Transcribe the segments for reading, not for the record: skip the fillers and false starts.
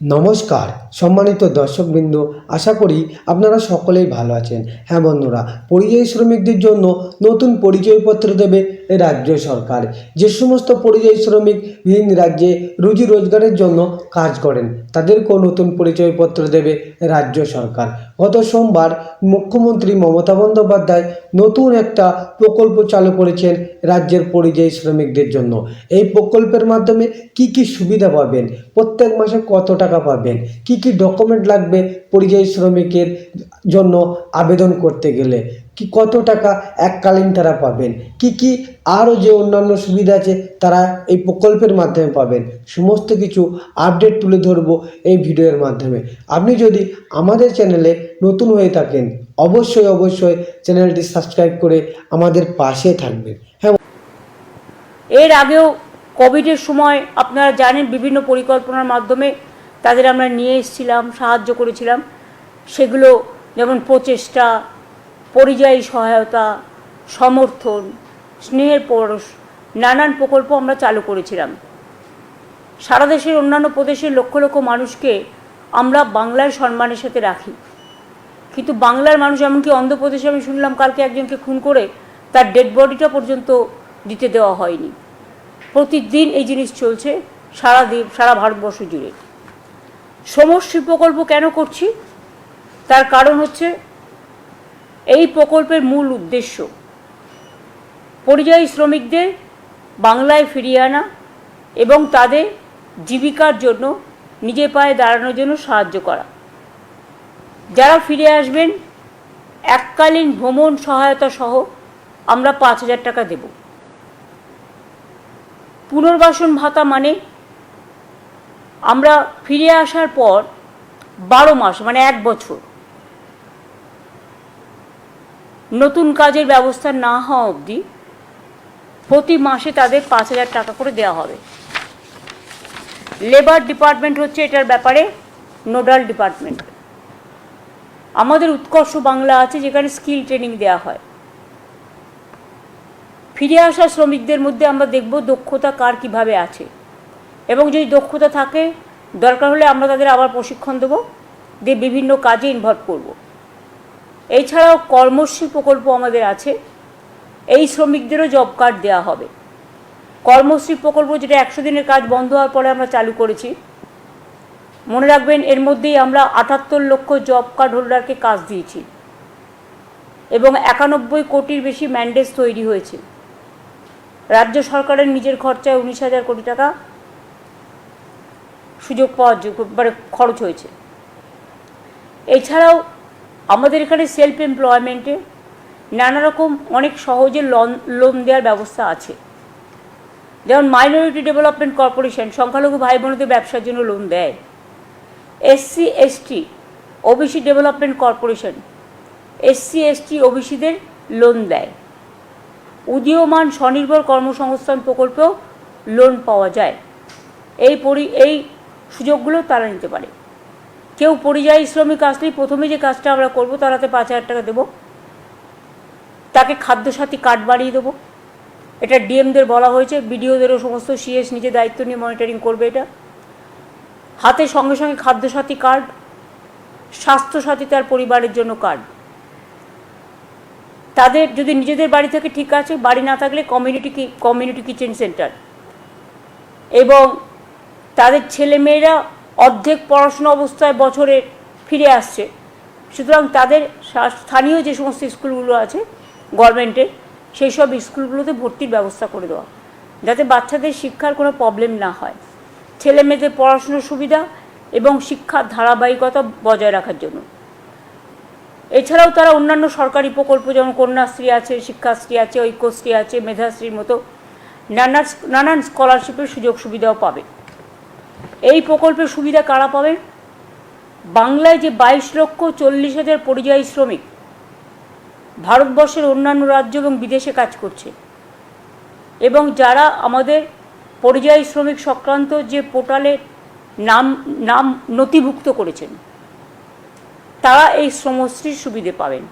নমস্কার সম্মানিত দর্শকবৃন্দ, আশা করি আপনারা সকলেই ভালো আছেন। হ্যাঁ বন্ধুরা, পরিযায়ী শ্রমিকদের জন্য নতুন পরিচয়পত্র দেবে রাজ্য সরকার। যে সমস্ত পরিযায়ী শ্রমিক বিভিন্ন রাজ্যে রুজি রোজগারের জন্য কাজ করেন তাদেরকেও নতুন পরিচয়পত্র দেবে রাজ্য সরকার। গত সোমবার মুখ্যমন্ত্রী মমতা বন্দ্যোপাধ্যায় নতুন একটা প্রকল্প চালু করেছেন রাজ্যের পরিযায়ী শ্রমিকদের জন্য। এই প্রকল্পের মাধ্যমে কি কি সুবিধা পাবেন, প্রত্যেক মাসে কত টাকা পাবেন, কি কি ডকুমেন্ট লাগবে পরিযায়ী শ্রমিকের জন্য আবেদন করতে গেলে, কি কত টাকা এককালীন তারা পাবেন, কি কি আরও যে অন্যান্য সুবিধা আছে তারা এই প্রকল্পের মাধ্যমে পাবেন, সমস্ত কিছু আপডেট তুলে ধরবো এই ভিডিওর মাধ্যমে। আপনি যদি আমাদের চ্যানেলে নতুন হয়ে থাকেন অবশ্যই চ্যানেলটি সাবস্ক্রাইব করে আমাদের পাশে থাকবেন। হ্যাঁ, এর আগেও কোভিডের সময় আপনারা জানেন বিভিন্ন পরিকল্পনার মাধ্যমে তাদের আমরা নিয়ে এসেছিলাম, সাহায্য করেছিলাম। সেগুলো যেমন প্রচেষ্টা, পরিযায়ী সহায়তা, সমর্থন, স্নেহের পরশ, নানান প্রকল্প আমরা চালু করেছিলাম। সারা দেশের অন্যান্য প্রদেশের লক্ষ লক্ষ মানুষকে আমরা বাংলার সম্মানের সাথে রাখি, কিন্তু বাংলার মানুষ, এমনকি অন্ধ্রপ্রদেশে আমি শুনলাম কালকে একজনকে খুন করে তার ডেড বডিটা পর্যন্ত দিতে দেওয়া হয়নি। প্রতিদিন এই জিনিস চলছে সারা ভারতবর্ষ জুড়ে। সমষ্টি প্রকল্প কেন করছি? তার কারণ হচ্ছে এই প্রকল্পের মূল উদ্দেশ্য পরিযায়ী শ্রমিকদের বাংলায় ফিরিয়ে আনা এবং তাদের জীবিকার জন্য, নিজের পায়ে দাঁড়ানোর জন্য সাহায্য করা। যারা ফিরে আসবেন এককালীন ভ্রমণ সহায়তা সহ আমরা 5,000 টাকা দেব। পুনর্বাসন ভাতা মানে আমরা ফিরে আসার পর 12 মাস মানে 1 বছর নতুন কাজের ব্যবস্থা না হওয়া অবধি প্রতি মাসে তাদের 5,000 টাকা করে দেওয়া হবে। লেবার ডিপার্টমেন্ট হচ্ছে এটার ব্যাপারে নোডাল ডিপার্টমেন্ট। আমাদের উৎকর্ষ বাংলা আছে যেখানে স্কিল ট্রেনিং দেওয়া হয়। ফিরে আসা শ্রমিকদের মধ্যে আমরা দেখব দক্ষতা কার কিভাবে আছে, এবং যদি দক্ষতা থাকে দরকার হলে আমরা তাদের আবার প্রশিক্ষণ দেবো, দিয়ে বিভিন্ন কাজে ইনভলভ করব। এছাড়াও কর্মশ্রী প্রকল্প আমাদের আছে, এই শ্রমিকদেরও জব কার্ড দেওয়া হবে। কর্মশ্রী প্রকল্প যেটা 100 দিনের কাজ বন্ধ হওয়ার পরে আমরা চালু করেছি, মনে রাখবেন এর মধ্যেই আমরা 78 লক্ষ জব কার্ড হোল্ডারকে কাজ দিয়েছি এবং 91 কোটির বেশি ম্যান্ডেট তৈরি হয়েছে। রাজ্য সরকারের নিজের খরচায় 19,000 কোটি টাকা সুযোগ পাওয়ার মানে খরচ হয়েছে। এছাড়াও আমাদের এখানে সেলফ এমপ্লয়মেন্টে নানা রকম অনেক সহজে লোন দেওয়ার ব্যবস্থা আছে। যেমন মাইনরিটি ডেভেলপমেন্ট কর্পোরেশন সংখ্যালঘু ভাই বোনদের ব্যবসার জন্য লোন দেয়। SC ST OBC development corporation SC ST ওবিসিদের লোন দেয়। উদীয়মান স্বনির্ভর কর্মসংস্থান প্রকল্পেও লোন পাওয়া যায়। এই সুযোগগুলো তারা নিতে পারে। কেউ পরিযায়ী শ্রমিক আসলেই প্রথমে যে কাজটা আমরা করব তারাতে 5,000 টাকা দেবো, তাকে খাদ্যসাথী কার্ড বাড়িয়ে দেবো। এটা ডিএমদের বলা হয়েছে, বিডিওদেরও সমস্ত CS নিজে দায়িত্ব নিয়ে মনিটরিং করবে। এটা হাতে সঙ্গে সঙ্গে খাদ্যসাথী কার্ড, স্বাস্থ্যসাথী তার পরিবারের জন্য কার্ড। তাদের যদি নিজেদের বাড়ি থেকে ঠিক আছে, বাড়ি না থাকলে কমিউনিটি কিচেন সেন্টার, এবং তাদের ছেলেমেয়েরা অর্ধেক পড়াশোনা অবস্থায় বছরে ফিরে আসছে, সুতরাং তাদের স্থানীয় যে সমস্ত স্কুলগুলো আছে গভর্নমেন্টের, সেই সব স্কুলগুলোতে ভর্তির ব্যবস্থা করে দেওয়া, যাতে বাচ্চাদের শিক্ষার কোনো প্রবলেম না হয়, ছেলে মেয়েদের পড়াশোনার সুবিধা এবং শিক্ষার ধারাবাহিকতা বজায় রাখার জন্য। এছাড়াও তারা অন্যান্য সরকারি প্রকল্প যেমন কন্যাশ্রী আছে, শিক্ষাশ্রী আছে, ঐক্যশ্রী আছে, মেধাশ্রীর মতো নানান স্কলারশিপের সুযোগ সুবিধাও পাবে। এই প্রকল্পের সুবিধা কারা পাবে? বাংলায় যে 22,40,000 পরিযায়ী শ্রমিক ভারতবর্ষের অন্যান্য রাজ্য এবং বিদেশে কাজ করছে, এবং যারা আমাদের পরিযায়ী শ্রমিক সংক্রান্ত যে পোর্টালে নাম নথিভুক্ত করেছেন, তারা এই শ্রমশ্রীর সুবিধে পাবেন।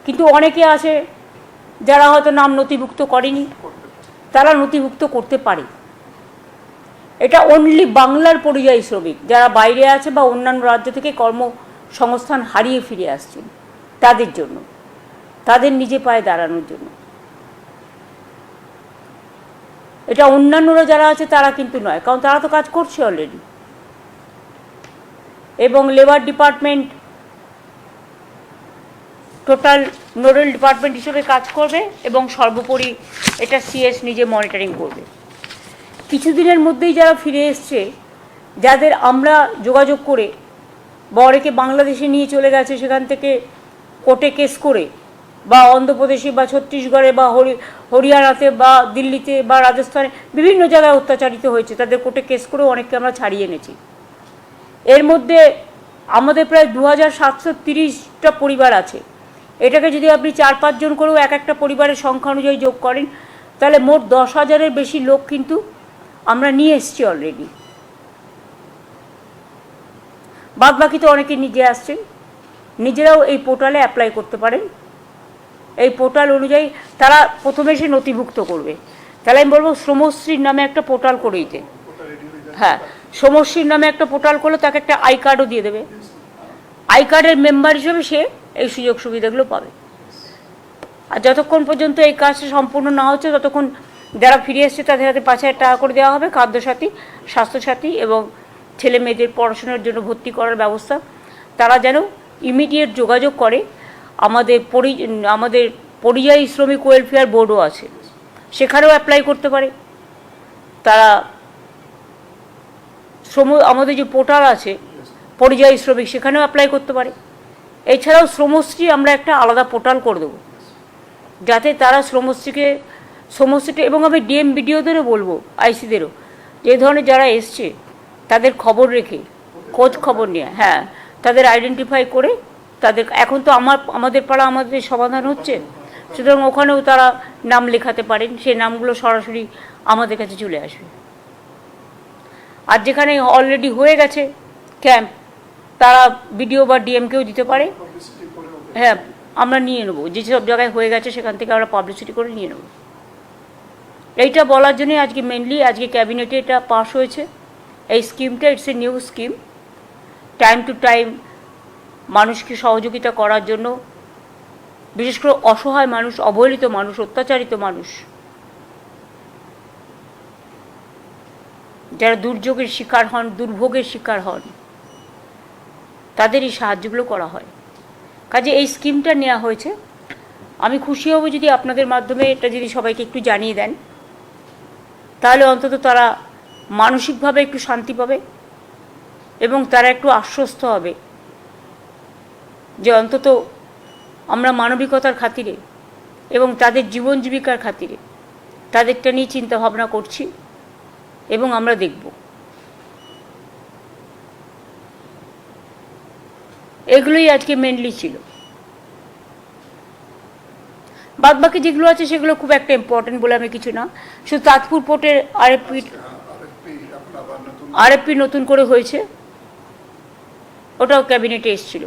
কিন্তু অনেকে আছে যারা হয়তো নাম নথিভুক্ত করেনি, তারা নথিভুক্ত করতে পারে। এটা অনলি বাংলার পরিযায়ী শ্রমিক যারা বাইরে আছে বা অন্যান্য রাজ্য থেকে কর্মসংস্থান হারিয়ে ফিরে আসছেন তাদের জন্য, তাদের নিজে পায়ে দাঁড়ানোর জন্য। এটা অন্যান্যরা যারা আছে তারা কিন্তু নয়, কারণ তারা তো কাজ করছে অলরেডি। এবং labour department total nodal department হিসেবে কাজ করবে এবং সর্বোপরি এটা সিএস নিজে মনিটরিং করবে। কিছুদিনের মধ্যেই যারা ফিরে এসছে, যাদের আমরা যোগাযোগ করে বা অনেকে বাংলাদেশে নিয়ে চলে গেছে, সেখান থেকে কোর্টে কেস করে বা অন্ধ্রপ্রদেশে বা ছত্তিশগড়ে বা হরিয়ানাতে বা দিল্লিতে বা রাজস্থানে বিভিন্ন জায়গায় অত্যাচারিত হয়েছে, তাদের কোর্টে কেস করেও অনেককে আমরা ছাড়িয়ে এনেছি। এর মধ্যে আমাদের প্রায় 2730টা পরিবার আছে। এটাকে যদি আপনি 4-5 জন করেও এক একটা পরিবারের সংখ্যা অনুযায়ী যোগ করেন, তাহলে মোট 10,000-এর বেশি লোক কিন্তু আমরা নিয়ে এসেছি অলরেডি। বাদ বাকি তো অনেকে নিজে আসছেন, নিজেরাও এই পোর্টালে অ্যাপ্লাই করতে পারেন। এই পোর্টাল অনুযায়ী তারা প্রথমে এসে নথিভুক্ত করবে। তাহলে আমি বলবো শ্রমশ্রীর নামে একটা পোর্টাল করে দিতে। হ্যাঁ, শ্রমশ্রীর নামে একটা পোর্টাল করলে তাকে একটা আই কার্ডও দিয়ে দেবে। আই কার্ডের মেম্বার হিসেবে সে এই সুযোগ সুবিধাগুলো পাবে। আর যতক্ষণ পর্যন্ত এই কাজটা সম্পূর্ণ না হচ্ছে, ততক্ষণ যারা ফিরে এসছে তাদের হাতে 5,000 টাকা করে দেওয়া হবে, খাদ্যসাথী, স্বাস্থ্যসাথী এবং ছেলে মেয়েদের পড়াশোনার জন্য ভর্তি করার ব্যবস্থা। তারা যেন ইমিডিয়েট যোগাযোগ করে। আমাদের পরিযায়ী শ্রমিক ওয়েলফেয়ার বোর্ডও আছে, সেখানেও অ্যাপ্লাই করতে পারে তারা। আমাদের যে পোর্টাল আছে পরিযায়ী শ্রমিক, সেখানেও অ্যাপ্লাই করতে পারে। এছাড়াও শ্রমশ্রী আমরা একটা আলাদা পোর্টাল করে দেবো, যাতে তারা শ্রমশ্রীটা এবং আমি ডিএম বিডিওদেরও বলবো, আইসিদেরও, যে ধরনের যারা এসছে তাদের খবর রেখে খোঁজ খবর নিয়ে, হ্যাঁ, তাদের আইডেন্টিফাই করে তাদের, এখন তো আমাদের পাড়া আমাদের সমাধান হচ্ছে, সুতরাং ওখানেও তারা নাম লেখাতে পারেন। সেই নামগুলো সরাসরি আমাদের কাছে চলে আসবে। আর যেখানে অলরেডি হয়ে গেছে ক্যাম্প, তারা বিডিও বা ডিএমকেও দিতে পারে। হ্যাঁ, আমরা নিয়ে নেবো, যেসব জায়গায় হয়ে গেছে সেখান থেকে আমরা পাবলিসিটি করে নিয়ে নেব। এইটা বলার জন্যই আজকে মেনলি আজকে ক্যাবিনেটে এটা পাস হয়েছে। এই স্কিমটা it's a new scheme. Time to time মানুষকে সহযোগিতা করার জন্য, বিশেষ করে অসহায় মানুষ, অবহেলিত মানুষ, অত্যাচারিত মানুষ, যারা দুর্যোগের শিকার হন, দুর্ভোগের শিকার হন, তাদের এই সাহায্যগুলো করা হয়। কাজে এই স্কিমটা নেওয়া হয়েছে। আমি খুশি হব যদি আপনাদের মাধ্যমে এটা যদি সবাইকে একটু জানিয়ে দেন, তাহলে অন্তত তারা মানসিকভাবে একটু শান্তি পাবে এবং তারা একটু আশ্বস্ত হবে যে অন্তত আমরা মানবিকতার খাতিরে এবং তাদের জীবন জীবিকার খাতিরে তাদেরটা নিয়ে চিন্তা ভাবনা করছি এবং আমরা দেখব। এগুলোই আজকে মেনলি ছিল। বাদ বাকি যেগুলো আছে সেগুলো খুব একটা ইম্পর্টেন্ট বলে আমি কিছু না। শুধু তাজপুর পোর্টের আরএফপি নতুন করে হয়েছে, ওটাও ক্যাবিনেটে এসেছিল।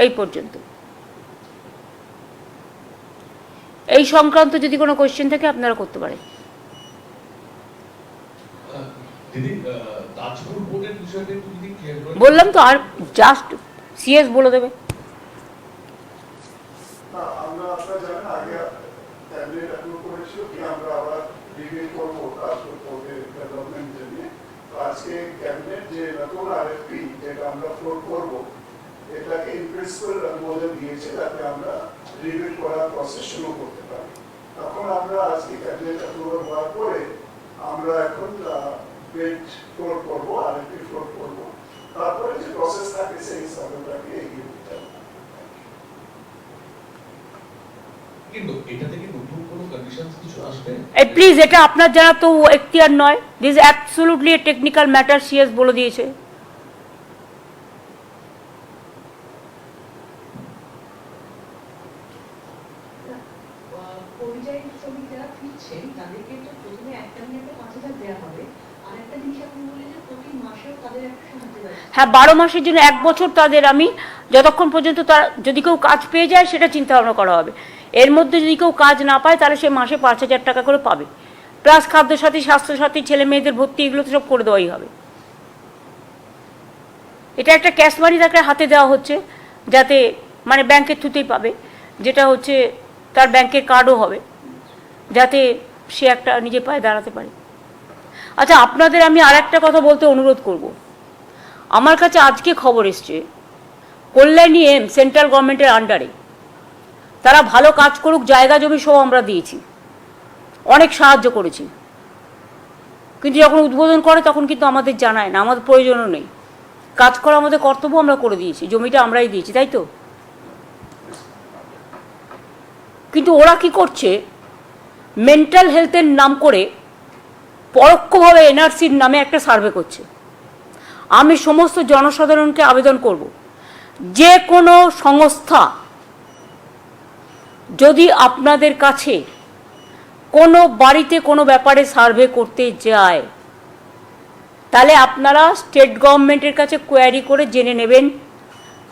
এই পর্যন্ত। এই সংক্রান্ত যদি কোনো কোয়েশ্চেন থাকে আপনারা করতে পারেন। বললাম তো, আর জাস্ট সিএস বলে দেবে। আজকে ক্যাবিনেট যে নতুন আরএফপি যেটা আমরা ফ্লোট করব, এটাকে ইনপ্রিন্সিপাল অনুমোদন দিয়েছে, যাতে আমরা রিভিউ করার প্রসেস শুরু করতে পারি। তখন আমরা আজকে ক্যাবিনেট অ্যাপ্রুভাল হওয়ার পরে আমরা এখন বিড ফ্লোট করব, আরএফপি ফ্লোট করব। তারপরে যে প্রসেস থাকে সেই হিসাবেটাকে এগিয়ে দিতে হবে। কিন্তু এটা থেকে নতুন কোনো কন্ডিশনস কিছু আসবে? প্লিজ, এটা আপনার জানা তো এখতিয়ার নয়। This absolutely A technical matter, CS বলে দিয়েছে। পরিযায়ী শ্রমিক যারা ফিরছেন তাদেরকে তো প্রথমে একটা মিনিটে 5,000 দেওয়া হবে, আর একটা জিনিস আপনি বললেন যে প্রতি মাসেও তাদের একটা সাহায্য দেওয়া। হ্যাঁ, 12 মাসের জন্য 1 বছর তাদের আমি যতক্ষণ পর্যন্ত তারা যদি কেউ কাজ পেয়ে যায় সেটা চিন্তা ভাবনা করা হবে। এর মধ্যে যদি কেউ কাজ না পায় তাহলে সে মাসে 5,000 টাকা করে পাবে, প্লাস খাদ্যসাথী, স্বাস্থ্যসাথী, ছেলে মেয়েদের ভর্তি, এগুলো তো সব করে দেওয়াই হবে। এটা একটা ক্যাশ মানি তাকে হাতে দেওয়া হচ্ছে, যাতে মানে ব্যাংকের থ্রুতেই পাবে, যেটা হচ্ছে তার ব্যাংকের কার্ডও হবে, যাতে সে একটা নিজে পায়ে দাঁড়াতে পারে। আচ্ছা, আপনাদের আমি আর একটা কথা বলতে অনুরোধ করব। আমার কাছে আজকে খবর এসছে কল্যাণী এম সেন্ট্রাল গভর্নমেন্টের আন্ডারে, তারা ভালো কাজ করুক, জায়গা জমি সব আমরা দিয়েছি, অনেক সাহায্য করেছি, কিন্তু যখন উদ্বোধন করে তখন কিন্তু আমাদের জানায় না, আমাদের প্রয়োজনও নেই। কাজ করা আমাদের কর্তব্য, আমরা করে দিয়েছি, জমিটা আমরাই দিয়েছি, তাই তো? কিন্তু ওরা কি করছে, মেন্টাল হেলথের নাম করে পরোক্ষভাবে এনআরসির নামে একটা সার্ভে করছে। আমি সমস্ত জনসাধারণকে আবেদন করব, যে কোনো সংস্থা যদি আপনাদের কাছে কোনো বাড়িতে কোনো ব্যাপারে সার্ভে করতে যায়, তাহলে আপনারা স্টেট গভর্নমেন্টের কাছে কোয়ারি করে জেনে নেবেন।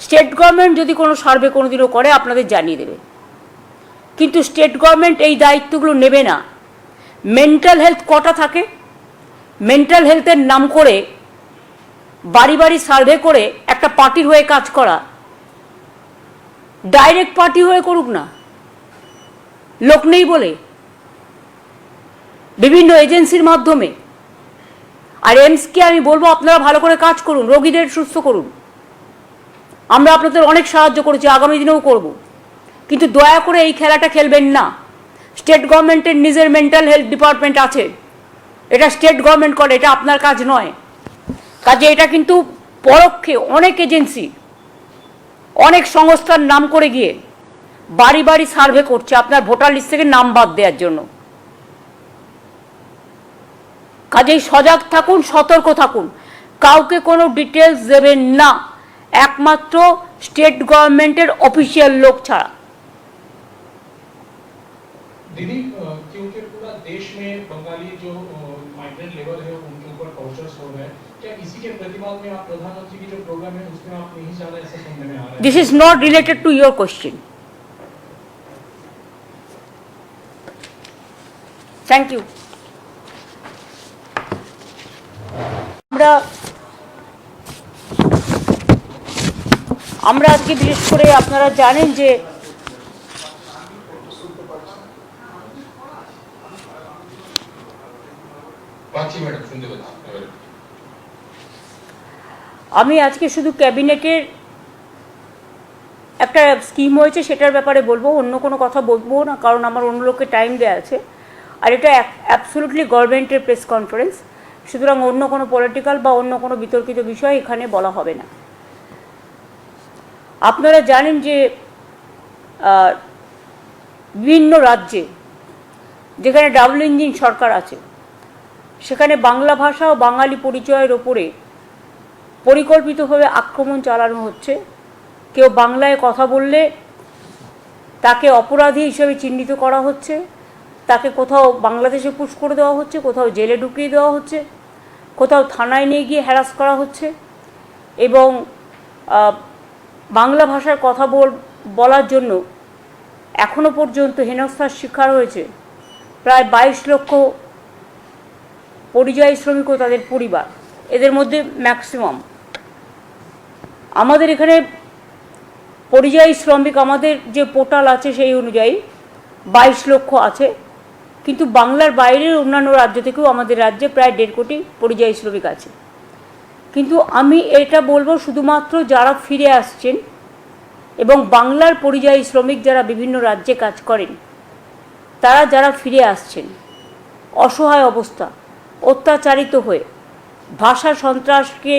স্টেট গভর্নমেন্ট যদি কোনো সার্ভে কোনোদিনও করে আপনাদের জানিয়ে দেবে, কিন্তু স্টেট গভর্নমেন্ট এই দায়িত্বগুলো নেবে না। মেন্টাল হেলথ কটা থাকে, মেন্টাল হেলথের নাম করে বাড়ি বাড়ি সার্ভে করে একটা পার্টির হয়ে কাজ করা, ডাইরেক্ট পার্টি হয়ে করুক না, লোক নেই বলে, বিভিন্ন এজেন্সির মাধ্যমে। আর এমসকে আমি বলবো আপনারা ভালো করে কাজ করুন, রোগীদের সুস্থ করুন। আমরা আপনাদের অনেক সাহায্য করেছি, আগামী দিনেও করব, কিন্তু দয়া করে এই খেলাটা খেলবেন না। স্টেট গভর্নমেন্টের নিজের মেন্টাল হেলথ ডিপার্টমেন্ট আছে, এটা স্টেট গভর্নমেন্ট করে, এটা আপনার কাজ নয়। কাজে এটা কিন্তু পরোক্ষে অনেক এজেন্সি, অনেক সংস্থার নাম করে গিয়ে বাড়ি বাড়ি সার্ভে করছে আপনার ভোটার লিস্ট থেকে নাম বাদ দেওয়ার জন্য। কাজেই সজাগ থাকুন, সতর্ক থাকুন, কাউকে কোনো ডিটেলস দেবেন না, একমাত্র স্টেট গভর্নমেন্টের অফিসিয়াল লোক ছাড়া। दीदी, क्योंकि पूरा देश में बंगाली जो माइग्रेंट लेबर है उनके ऊपर टॉर्चर्स हो रहे हैं, क्या इसी के प्रतिवाद में आप प्रधानमंत्री की जो प्रोग्राम है उसमें आप नहीं जाना, ऐसा सुनने में आ रहा है? This is not related to your question. Thank you. আমরা আজকে বিশেষ করে আপনারা জানেন যে আমি আজকে শুধু ক্যাবিনেটের একটা স্কিম হয়েছে সেটার ব্যাপারে বলবো, অন্য কোনো কথা বলবো না, কারণ আমার অন্য লোককে টাইম দেওয়া আছে। আর এটা অ্যাবসলিউটলি গভর্নমেন্টের প্রেস কনফারেন্স, সুতরাং অন্য কোনো পলিটিক্যাল বা অন্য কোনো বিতর্কিত বিষয় এখানে বলা হবে না। আপনারা জানেন যে বিভিন্ন রাজ্যে যেখানে ডাবল ইঞ্জিন সরকার আছে, সেখানে বাংলা ভাষা ও বাঙালি পরিচয়ের ওপরে পরিকল্পিতভাবে আক্রমণ চালানো হচ্ছে। কেউ বাংলায় কথা বললে তাকে অপরাধী হিসেবে চিহ্নিত করা হচ্ছে, তাকে কোথাও বাংলাদেশে পুশ করে দেওয়া হচ্ছে, কোথাও জেলে ঢুকিয়ে দেওয়া হচ্ছে, কোথাও থানায় নিয়ে গিয়ে হ্যারাস করা হচ্ছে। এবং বাংলা ভাষার কথা বলার জন্য এখনও পর্যন্ত হেনস্থার শিকার হয়েছে প্রায় 22 লক্ষ পরিযায়ী শ্রমিক ও তাদের পরিবার, এদের মধ্যে ম্যাক্সিমাম আমাদের এখানে পরিযায়ী শ্রমিক, আমাদের যে পোর্টাল আছে সেই অনুযায়ী 22 লক্ষ আছে, কিন্তু বাংলার বাইরের অন্যান্য রাজ্য থেকেও আমাদের রাজ্যে প্রায় 1.5 কোটি পরিযায়ী শ্রমিক আছে। কিন্তু আমি এটা বলবো শুধুমাত্র যারা ফিরে আসছেন এবং বাংলার পরিযায়ী শ্রমিক যারা বিভিন্ন রাজ্যে কাজ করেন, তারা যারা ফিরে আসছেন অসহায় অবস্থা, অত্যাচারিত হয়ে, ভাষা সন্ত্রাসকে